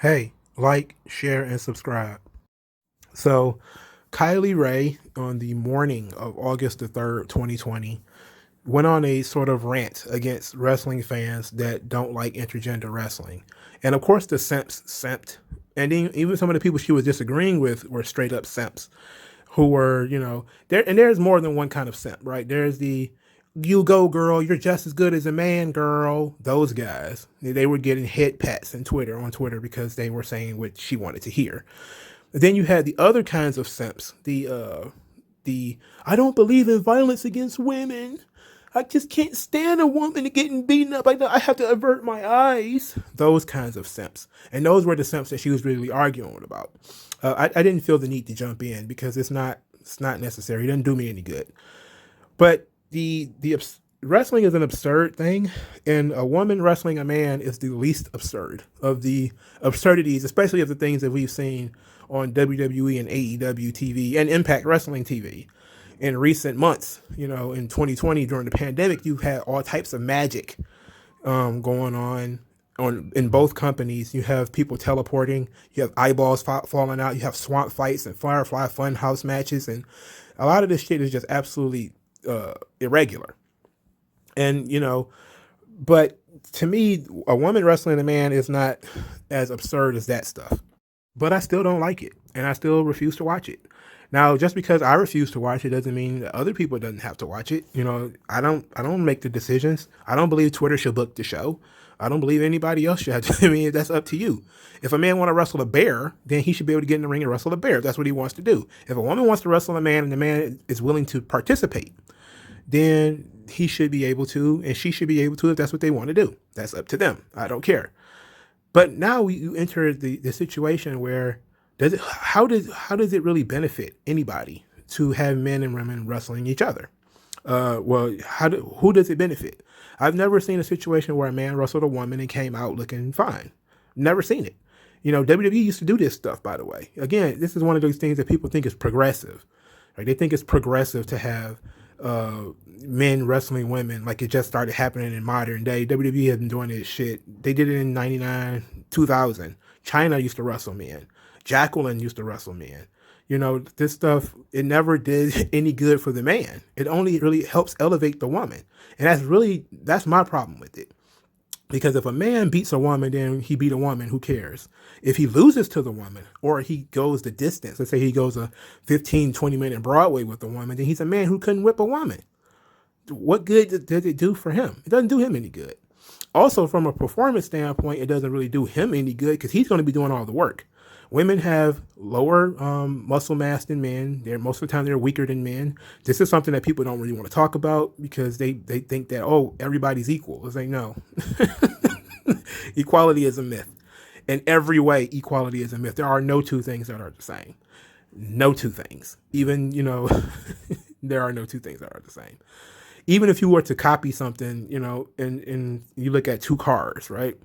Hey, like, share, and subscribe. So, Kylie Rae, on the morning of August the 3rd, 2020, went on a sort of rant against wrestling fans that don't like intergender wrestling. And of course, the simps simped. And even some of the people she was disagreeing with were straight up simps who were, there. And there's more than one kind of simp, right? There's the you go girl, you're just as good as a man girl. Those guys, they were getting head pats on Twitter because they were saying what she wanted to hear. Then you had the other kinds of simps, the I don't believe in violence against women. I just can't stand a woman getting beaten up. I have to avert my eyes. Those kinds of simps. And those were the simps that she was really arguing about. I didn't feel the need to jump in because it's not necessary. It doesn't do me any good. But the wrestling is an absurd thing, and a woman wrestling a man is the least absurd of the absurdities, especially of the things that we've seen on WWE and AEW TV and Impact Wrestling TV in recent months. In 2020 during the pandemic, you've had all types of magic going on in both companies. You have people teleporting, you have eyeballs falling out, you have swamp fights and Firefly Funhouse matches, and a lot of this shit is just absolutely irregular. And but to me, a woman wrestling a man is not as absurd as that stuff. But I still don't like it, and I still refuse to watch it. Now, just because I refuse to watch it doesn't mean that other people doesn't have to watch it. I don't make the decisions. I don't believe Twitter should book the show. I don't believe anybody else should have to. I mean, that's up to you. If a man want to wrestle a bear, then he should be able to get in the ring and wrestle a bear. If that's what he wants to do. If a woman wants to wrestle a man and the man is willing to participate, then he should be able to, and she should be able to if that's what they want to do. That's up to them. I don't care. But now you enter the situation where how does it really benefit anybody to have men and women wrestling each other? Well, who does it benefit? I've never seen a situation where a man wrestled a woman and came out looking fine. Never seen it. WWE used to do this stuff, by the way. Again, this is one of those things that people think is progressive. Right? They think it's progressive to have men wrestling women, like it just started happening in modern day. WWE has been doing this shit. They did it in 99, 2000. China used to wrestle men. Jacqueline used to wrestle men. This stuff, it never did any good for the man. It only really helps elevate the woman. And that's my problem with it. Because if a man beats a woman, then he beat a woman, who cares? If he loses to the woman, or he goes the distance, let's say he goes a 15, 20-minute Broadway with a woman, then he's a man who couldn't whip a woman. What good did it do for him? It doesn't do him any good. Also, from a performance standpoint, it doesn't really do him any good because he's going to be doing all the work. Women have lower muscle mass than men. Most of the time they're weaker than men. This is something that people don't really want to talk about because they think that, oh, everybody's equal. It's like, no. Equality is a myth. In every way, equality is a myth. There are no two things that are the same. No two things. Even, there are no two things that are the same. Even if you were to copy something, and you look at two cars, right?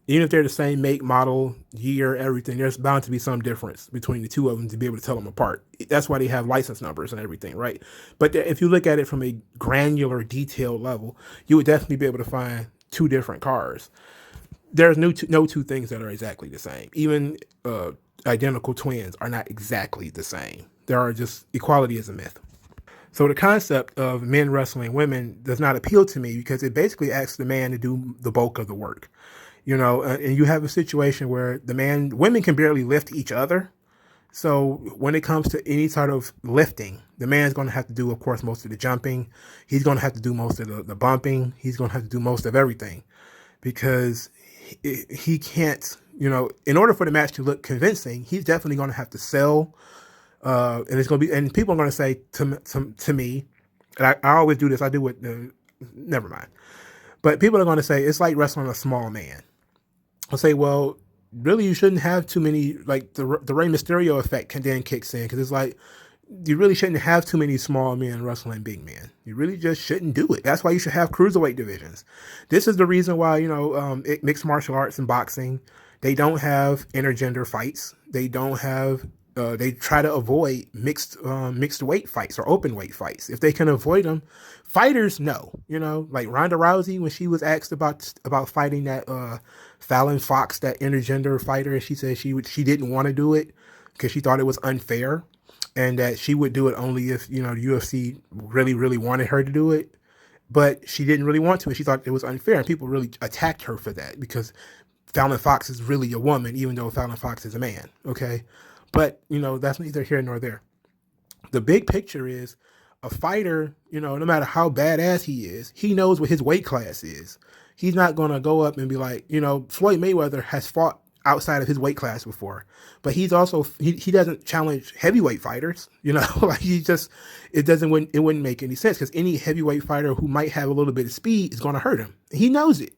Even if they're the same make, model, year, everything, there's bound to be some difference between the two of them to be able to tell them apart. That's why they have license numbers and everything, right? But if you look at it from a granular, detailed level, you would definitely be able to find two different cars. There's no two things that are exactly the same. Even identical twins are not exactly the same. Equality is a myth. So the concept of men wrestling women does not appeal to me because it basically asks the man to do the bulk of the work. And you have a situation where women can barely lift each other. So when it comes to any sort of lifting, the man's going to have to do, of course, most of the jumping. He's going to have to do most of the bumping. He's going to have to do most of everything because he can't, in order for the match to look convincing, he's definitely going to have to sell. And it's going to be, and people are going to say to me, and I always do this. I do it. Never mind. But people are going to say it's like wrestling a small man. I'll say, well, really, you shouldn't have too many, like the Rey Mysterio effect then kicks in because it's like you really shouldn't have too many small men wrestling big men. You really just shouldn't do it. That's why you should have cruiserweight divisions. This is the reason why, mixed martial arts and boxing, they don't have intergender fights. They don't have they try to avoid mixed weight fights or open weight fights. If they can avoid them, fighters no. Like Ronda Rousey, when she was asked about fighting that Fallon Fox, that intergender fighter, and she said she didn't want to do it because she thought it was unfair, and that she would do it only if the UFC really really wanted her to do it. But she didn't really want to, and she thought it was unfair, and people really attacked her for that because Fallon Fox is really a woman, even though Fallon Fox is a man. Okay. But, that's neither here nor there. The big picture is a fighter, no matter how badass he is, he knows what his weight class is. He's not going to go up and be like, Floyd Mayweather has fought outside of his weight class before, but he's also, he doesn't challenge heavyweight fighters, like it wouldn't make any sense because any heavyweight fighter who might have a little bit of speed is going to hurt him. He knows it.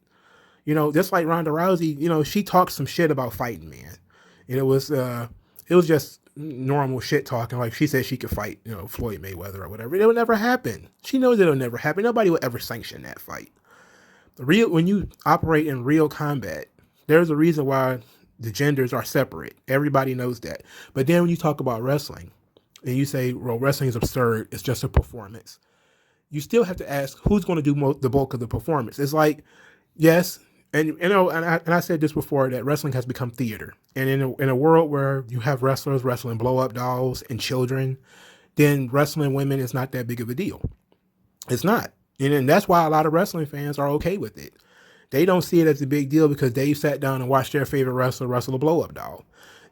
Just like Ronda Rousey, she talked some shit about fighting, man. And it was just normal shit talking. Like she said she could fight, Floyd Mayweather or whatever. It would never happen. She knows it'll never happen. Nobody will ever sanction that fight. When you operate in real combat, there's a reason why the genders are separate. Everybody knows that. But then when you talk about wrestling and you say, well, wrestling is absurd, it's just a performance, you still have to ask who's going to do the bulk of the performance. It's like, yes, and I said this before, that wrestling has become theater. And in a world where you have wrestlers wrestling blow up dolls and children, then wrestling women is not that big of a deal. It's not. And that's why a lot of wrestling fans are okay with it. They don't see it as a big deal because they've sat down and watched their favorite wrestler wrestle a blow up doll.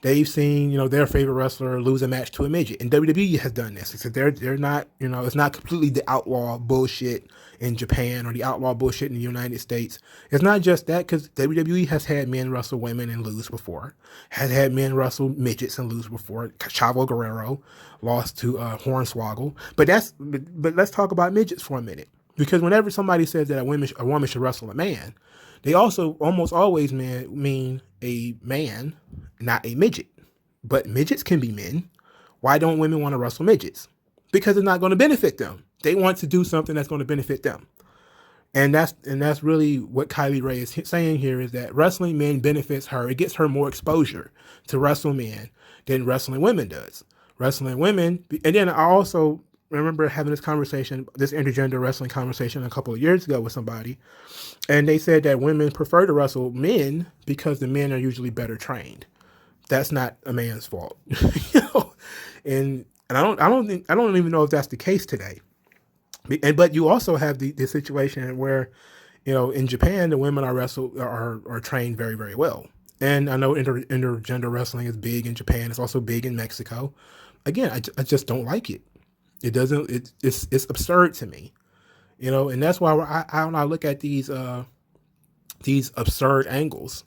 They've seen, their favorite wrestler lose a match to a midget. And WWE has done this. Except they're not, it's not completely the outlaw bullshit in Japan or the outlaw bullshit in the United States. It's not just that, because WWE has had men wrestle women and lose before. Has had men wrestle midgets and lose before. Chavo Guerrero lost to Hornswoggle. But let's talk about midgets for a minute. Because whenever somebody says that a woman should wrestle a man, they also almost always mean a man, not a midget. But midgets can be men. Why don't women want to wrestle midgets? Because it's not going to benefit them. They want to do something that's going to benefit them. And that's really what Kylie Rae is saying here, is that wrestling men benefits her. It gets her more exposure to wrestle men than wrestling women does. Wrestling women, and then I also remember having this intergender wrestling conversation a couple of years ago with somebody, and they said that women prefer to wrestle men because the men are usually better trained. That's not a man's fault, And I don't even know if that's the case today. But you also have the situation where, in Japan, the women are trained very, very well. And I know intergender wrestling is big in Japan. It's also big in Mexico. Again, I just don't like it. It's absurd to me, and that's why when I look at these absurd angles,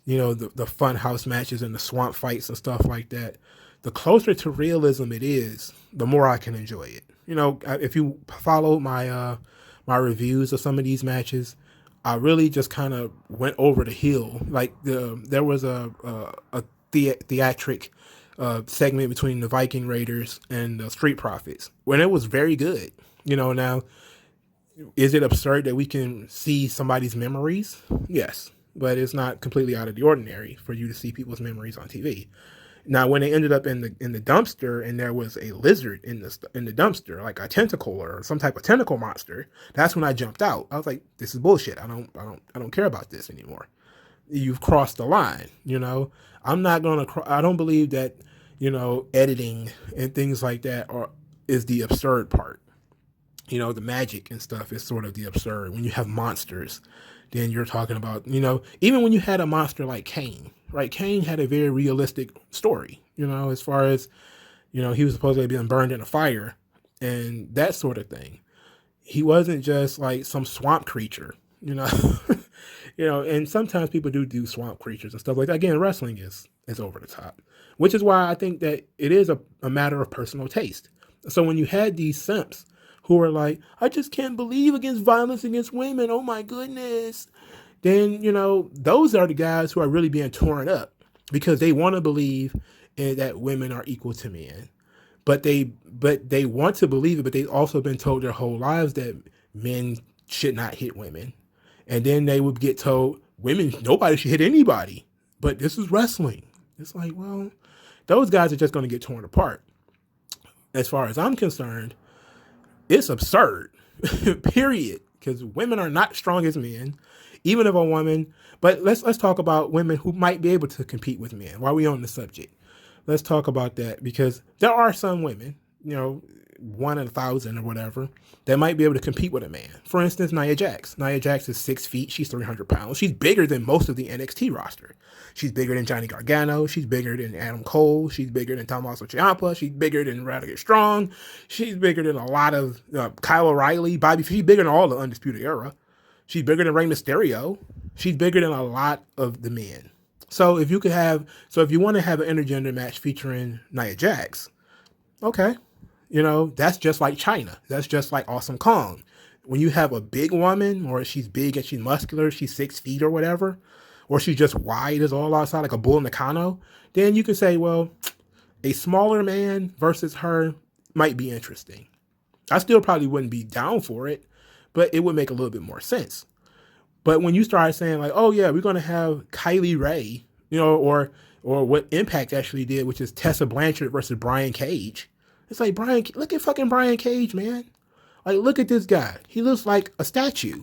the fun house matches and the swamp fights and stuff like that, the closer to realism it is, the more I can enjoy it. If you follow my reviews of some of these matches, I really just kind of went over the hill. Like there was a theatric segment between the Viking Raiders and the Street Profits when it was very good. Now, is it absurd that we can see somebody's memories? Yes, but it's not completely out of the ordinary for you to see people's memories on TV. Now, when they ended up in the dumpster and there was a lizard in the dumpster, like a tentacle or some type of tentacle monster, that's when I jumped out. I was like, "This is bullshit. I don't care about this anymore. You've crossed the line." I'm not gonna. I don't believe that editing and things like that is the absurd part. The magic and stuff is sort of the absurd. When you have monsters, then you're talking about, even when you had a monster like Kane, right? Kane had a very realistic story, as far as, he was supposedly being burned in a fire and that sort of thing. He wasn't just like some swamp creature, and sometimes people do swamp creatures and stuff like that. Again, wrestling is over the top, which is why I think that it is a matter of personal taste. So when you had these simps who are like, I just can't believe against violence against women, oh my goodness, then, those are the guys who are really being torn up because they want to believe that women are equal to men. But they want to believe it, but they've also been told their whole lives that men should not hit women. And then they would get told, nobody should hit anybody. But this is wrestling. It's like, well, those guys are just going to get torn apart. As far as I'm concerned, it's absurd, period. Because women are not strong as men, even if a woman. But let's talk about women who might be able to compete with men. While we on the subject, let's talk about that, because there are some women, 1 in 1,000 or whatever, that might be able to compete with a man. For instance, Nia Jax. Nia Jax is 6 feet. She's 300 pounds. She's bigger than most of the NXT roster. She's bigger than Johnny Gargano. She's bigger than Adam Cole. She's bigger than Tommaso Ciampa. She's bigger than Roderick Strong. She's bigger than a lot of Kyle O'Reilly, Bobby. She's bigger than all the Undisputed Era. She's bigger than Rey Mysterio. She's bigger than a lot of the men. So if you want to have an intergender match featuring Nia Jax, okay. That's just like China. That's just like Awesome Kong. When you have a big woman, or she's big and she's muscular, she's 6 feet or whatever, or she's just wide as all outside like a bull Nakano, then you can say, well, a smaller man versus her might be interesting. I still probably wouldn't be down for it, but it would make a little bit more sense. But when you start saying like, oh yeah, we're going to have Kylie Rae, or what Impact actually did, which is Tessa Blanchard versus Brian Cage. It's like, look at fucking Brian Cage, man. Like, look at this guy. He looks like a statue.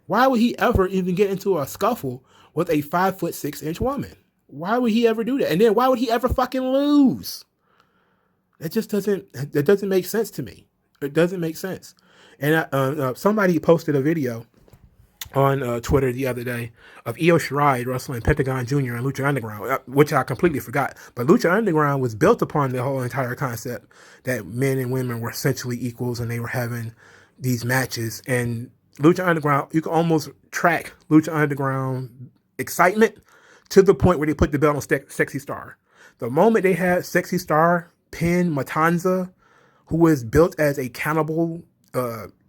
Why would he ever even get into a scuffle with a 5'6" woman? Why would he ever do that? And then why would he ever fucking lose? That doesn't make sense to me. It doesn't make sense. And somebody posted a video on Twitter the other day of Io Shirai wrestling Pentagon Jr. and Lucha Underground, which I completely forgot. But Lucha Underground was built upon the whole entire concept that men and women were essentially equals, and they were having these matches. And Lucha Underground, you can almost track Lucha Underground excitement to the point where they put the belt on Sexy Star. The moment they had Sexy Star pin Matanza, who was built as a cannibal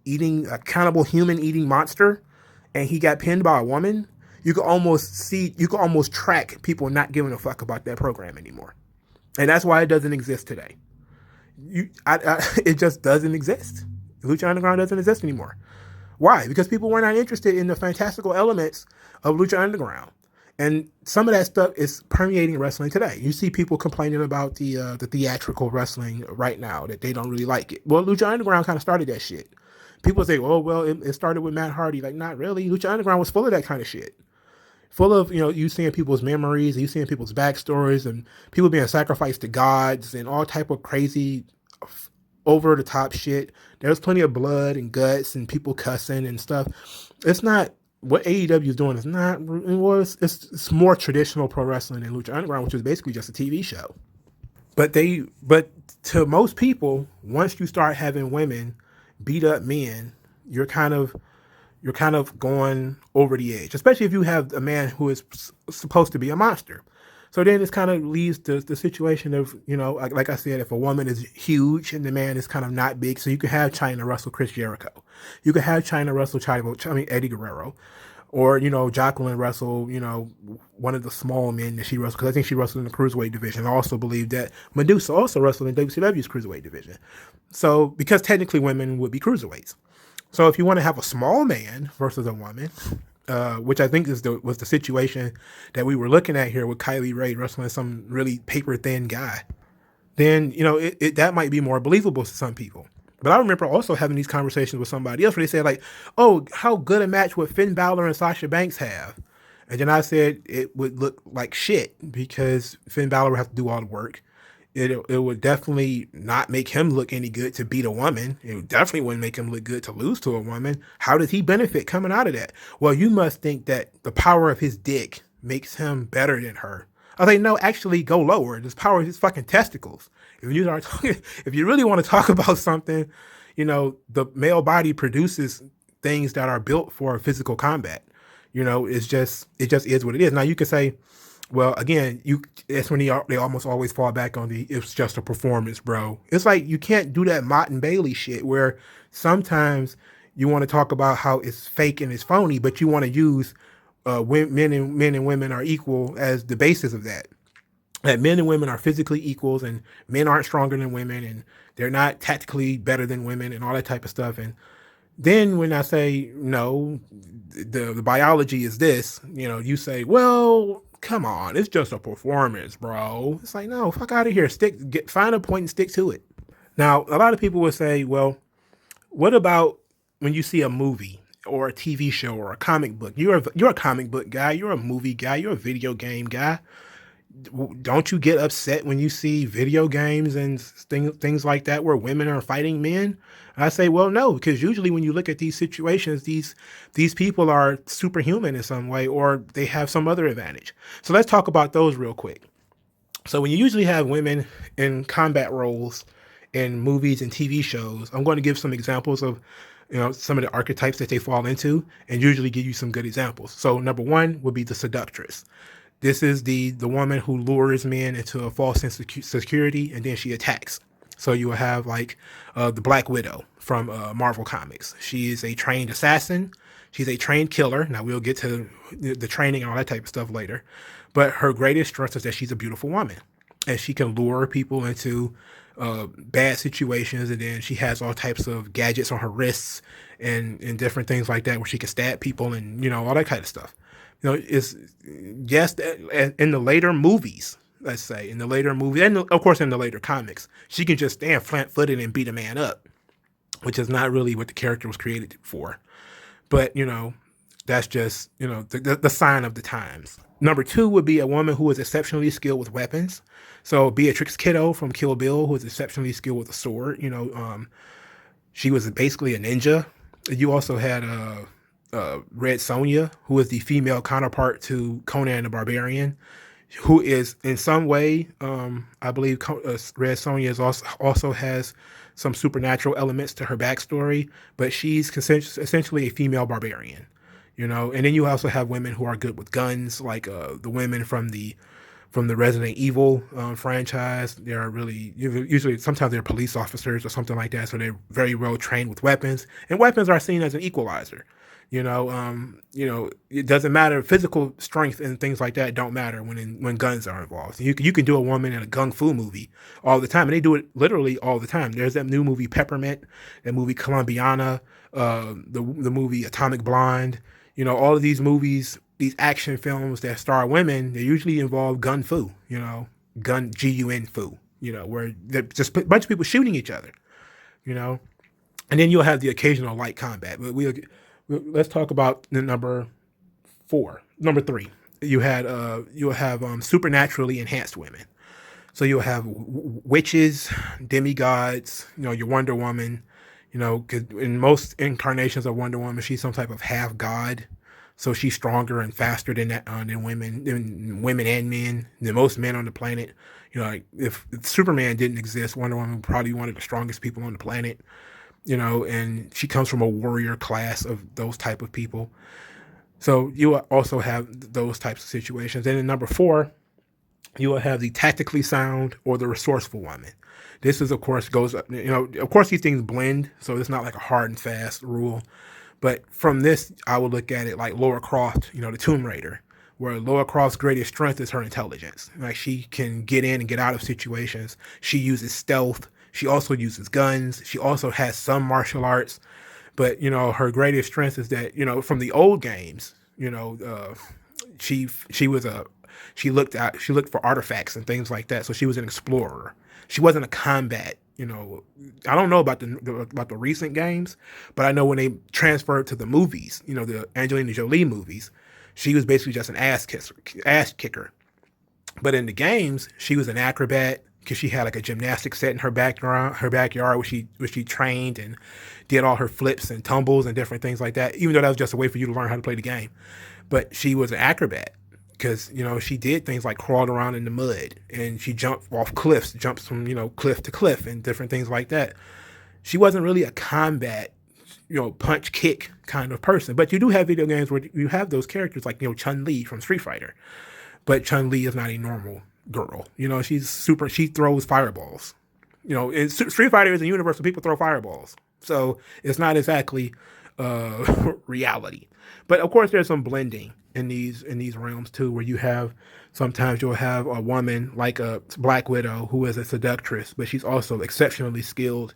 human eating monster, and he got pinned by a woman, you could almost track people not giving a fuck about that program anymore. And that's why it doesn't exist today. It just doesn't exist. Lucha Underground doesn't exist anymore. Why? Because people were not interested in the fantastical elements of Lucha Underground. And some of that stuff is permeating wrestling today. You see people complaining about the theatrical wrestling right now, that they don't really like it. Well, Lucha Underground kind of started that shit. People say, oh, well, it started with Matt Hardy. Like, not really. Lucha Underground was full of that kind of shit. Full of, you seeing people's memories, you seeing people's backstories, and people being sacrificed to gods and all type of crazy, over-the-top shit. There's plenty of blood and guts and people cussing and stuff. It's not, what AEW is doing is not, it's more traditional pro wrestling than Lucha Underground, which is basically just a TV show. But to most people, once you start having women beat up men, you're kind of going over the edge, especially if you have a man who is supposed to be a monster. So then it kind of leads to the situation of, like I said, if a woman is huge and the man is kind of not big, so you could have China wrestle Chris Jericho. You could have China wrestle Eddie Guerrero. Or, Jacqueline wrestle, one of the small men that she wrestled, because I think she wrestled in the Cruiserweight division. I also believe that Medusa also wrestled in WCW's Cruiserweight division. So, because technically women would be Cruiserweights. So if you want to have a small man versus a woman, which I think was the situation that we were looking at here with Kylie Rae wrestling some really paper-thin guy, then, that might be more believable to some people. But I remember also having these conversations with somebody else where they said, like, oh, how good a match would Finn Balor and Sasha Banks have? And then I said it would look like shit, because Finn Balor would have to do all the work. It would definitely not make him look any good to beat a woman. It definitely wouldn't make him look good to lose to a woman. How does he benefit coming out of that? Well, you must think that the power of his dick makes him better than her. I was like, no, actually go lower. This power of his fucking testicles. If you really want to talk about something, the male body produces things that are built for physical combat. It just is what it is. Now you can say, well, again, that's when they almost always fall back on it's just a performance, bro. It's like, you can't do that Mott and Bailey shit where sometimes you want to talk about how it's fake and it's phony, but you want to use men and women are equal as the basis of that. That men and women are physically equals, and men aren't stronger than women, and they're not tactically better than women, and all that type of stuff. And then when I say, no, the biology is this, you say, well, come on, it's just a performance, bro. It's like, no, fuck out of here. Find a point and stick to it. Now, a lot of people would say, well, what about when you see a movie or a TV show or a comic book? You're a comic book guy. You're a movie guy. You're a video game guy. Don't you get upset when you see video games and things like that where women are fighting men? I say, well, no, because usually when you look at these situations, these people are superhuman in some way, or they have some other advantage. So let's talk about those real quick. So when you usually have women in combat roles in movies and TV shows, I'm going to give some examples of some of the archetypes that they fall into, and usually give you some good examples. So number one would be the seductress. This is the woman who lures men into a false sense of security, and then she attacks. So you will have like the Black Widow from Marvel Comics. She is a trained assassin. She's a trained killer. Now we'll get to the training and all that type of stuff later. But her greatest strength is that she's a beautiful woman, and she can lure people into bad situations. And then she has all types of gadgets on her wrists and different things like that, where she can stab people and all that kind of stuff. It's yes, in the later movies, let's say in the later movies, and of course in the later comics, she can just stand flat-footed and beat a man up, which is not really what the character was created for. But that's just the sign of the times. Number two would be a woman who is exceptionally skilled with weapons. So Beatrix Kiddo from Kill Bill, who is exceptionally skilled with a sword. She was basically a ninja. You also had Red Sonja, who is the female counterpart to Conan the Barbarian, who is in some way, I believe Red Sonja also has some supernatural elements to her backstory, but she's essentially a female barbarian, And then you also have women who are good with guns, like the women from the Resident Evil franchise. They're really usually sometimes they're police officers or something like that, so they're very well trained with weapons, and weapons are seen as an equalizer. It doesn't matter. Physical strength and things like that don't matter when guns are involved. You can do a woman in a gung fu movie all the time, and they do it literally all the time. There's that new movie Peppermint, that movie Colombiana, the movie Atomic Blonde. All of these movies, these action films that star women, they usually involve gun fu. Gun fu. Where they're just a bunch of people shooting each other. And then you'll have the occasional light combat, but let's talk about the number three. You'll have supernaturally enhanced women. So you'll have witches, demigods, your Wonder Woman, because in most incarnations of Wonder Woman, she's some type of half god. So she's stronger and faster than women and men, than most men on the planet. If Superman didn't exist, Wonder Woman would probably be one of the strongest people on the planet. And she comes from a warrior class of those type of people. So you also have those types of situations. And in number four, you will have the tactically sound or the resourceful woman. This is, of course, of course these things blend. So it's not like a hard and fast rule. But from this, I would look at it like Lara Croft, the Tomb Raider, where Lara Croft's greatest strength is her intelligence. Like, she can get in and get out of situations. She uses stealth. She also uses guns. She also has some martial arts, but her greatest strength is that from the old games, she looked for artifacts and things like that. So she was an explorer. She wasn't a combat. I don't know about the recent games, but I know when they transferred to the movies, the Angelina Jolie movies, she was basically just an ass kicker. But in the games, she was an acrobat, because she had like a gymnastics set in her backyard where she trained and did all her flips and tumbles and different things like that, even though that was just a way for you to learn how to play the game. But she was an acrobat because, she did things like crawled around in the mud, and she jumped off cliffs, jumps from, cliff to cliff and different things like that. She wasn't really a combat, punch kick kind of person. But you do have video games where you have those characters like, Chun-Li from Street Fighter. But Chun-Li is not a normal girl. She throws fireballs. Street Fighter is a universe where people throw fireballs. So it's not exactly reality. But of course there's some blending in these realms too, where sometimes you'll have a woman like a Black Widow who is a seductress, but she's also exceptionally skilled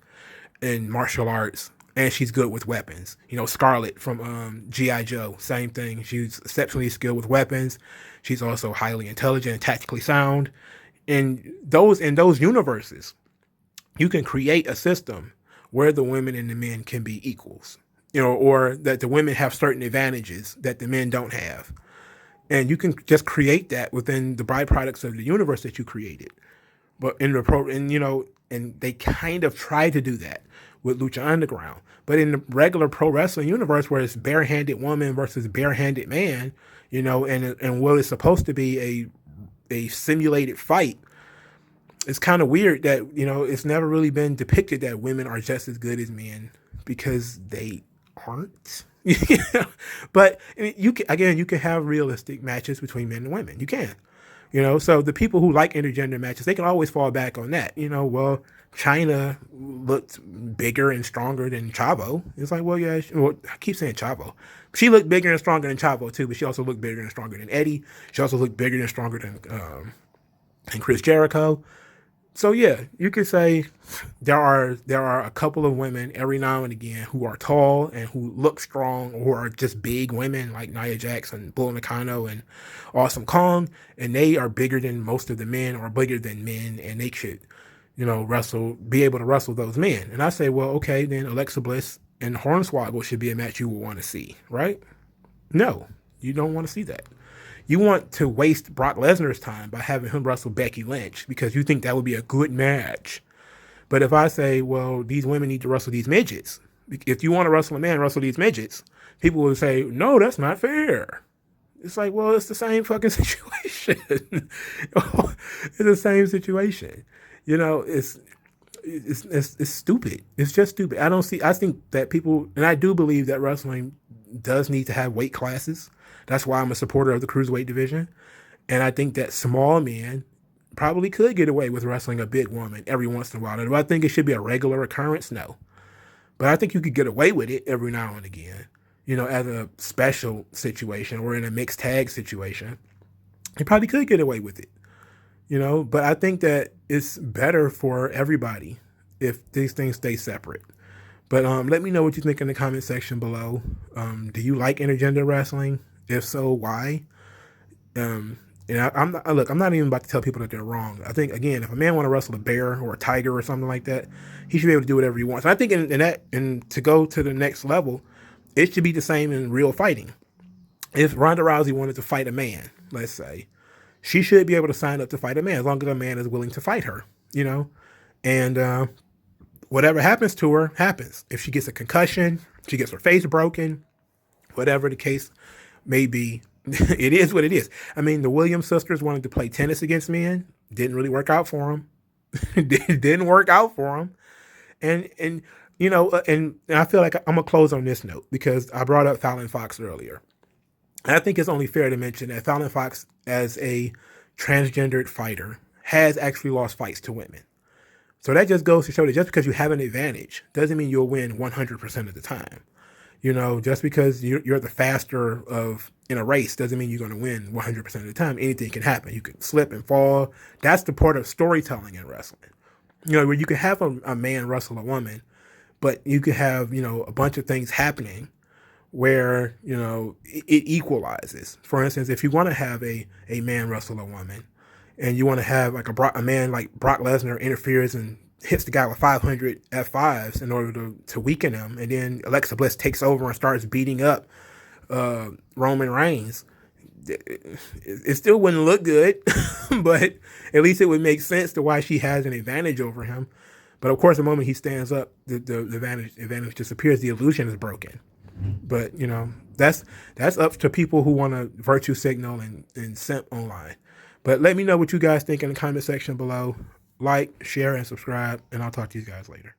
in martial arts and she's good with weapons. You know, Scarlett from G.I. Joe, same thing. She's exceptionally skilled with weapons. She's also highly intelligent and tactically sound. In those universes, you can create a system where the women and the men can be equals, you know, or that the women have certain advantages that the men don't have. And you can just create that within the byproducts of the universe that you created. But in the and they kind of try to do that with Lucha Underground. But in the regular pro wrestling universe, where it's barehanded woman versus barehanded man, you know, and what is supposed to be a simulated fight, it's kind of weird that, you know, it's never really been depicted that women are just as good as men, because they aren't. But you can have realistic matches between men and women. You can. You know, so the people who like intergender matches, they can always fall back on that. You know, well, China looked bigger and stronger than Chavo. It's like, well, yeah, I keep saying Chavo. She looked bigger and stronger than Chavo too, but she also looked bigger and stronger than Eddie. She also looked bigger and stronger than Chris Jericho. So yeah, you could say there are a couple of women every now and again who are tall and who look strong, or are just big women like Nia Jax and Bull Nakano and Awesome Kong, and they are bigger than most of the men, or bigger than men, and they should, you know, be able to wrestle those men. And I say, well, okay, then Alexa Bliss and Hornswoggle should be a match you would want to see, right? No, you don't want to see that. You want to waste Brock Lesnar's time by having him wrestle Becky Lynch because you think that would be a good match. But if I say, well, these women need to wrestle these midgets, if you want to wrestle a man, wrestle these midgets, people will say, no, that's not fair. It's like, well, it's the same fucking situation. It's the same situation. You know, it's stupid. It's just stupid. I think that people, and I do believe that wrestling does need to have weight classes. That's why I'm a supporter of the cruiserweight division. And I think that small men probably could get away with wrestling a big woman every once in a while. Do I think it should be a regular occurrence? No. But I think you could get away with it every now and again, you know, as a special situation or in a mixed tag situation. You probably could get away with it, you know, but I think that it's better for everybody if these things stay separate. But let me know what you think in the comment section below. Do you like intergender wrestling? If so, why? And I'm not even about to tell people that they're wrong. I think, again, if a man want to wrestle a bear or a tiger or something like that, he should be able to do whatever he wants. And I think and to go to the next level, it should be the same in real fighting. If Ronda Rousey wanted to fight a man, let's say, she should be able to sign up to fight a man as long as a man is willing to fight her, you know? And whatever happens to her, happens. If she gets a concussion, she gets her face broken, whatever the case may be, it is what it is. I mean, the Williams sisters wanted to play tennis against men. Didn't really work out for them. Didn't work out for them. And you know, and I feel like I'm going to close on this note because I brought up Fallon Fox earlier. And I think it's only fair to mention that Fallon Fox, as a transgendered fighter, has actually lost fights to women. So that just goes to show that just because you have an advantage doesn't mean you'll win 100% of the time. You know, just because you're the faster in a race doesn't mean you're going to win 100% of the time. Anything can happen. You can slip and fall. That's the part of storytelling in wrestling. You know, where you can have a man wrestle a woman, but you could have, you know, a bunch of things happening where, you know, it equalizes. For instance, if you want to have a man wrestle a woman and you want to have like a man like Brock Lesnar interferes and hits the guy with 500 F5s in order to weaken him, and then Alexa Bliss takes over and starts beating up Roman Reigns, it still wouldn't look good, but at least it would make sense to why she has an advantage over him. But of course, the moment he stands up, the advantage disappears. The illusion is broken. But, you know, that's up to people who want to virtue signal and simp online. But let me know what you guys think in the comment section below. Like, share, and subscribe, and I'll talk to you guys later.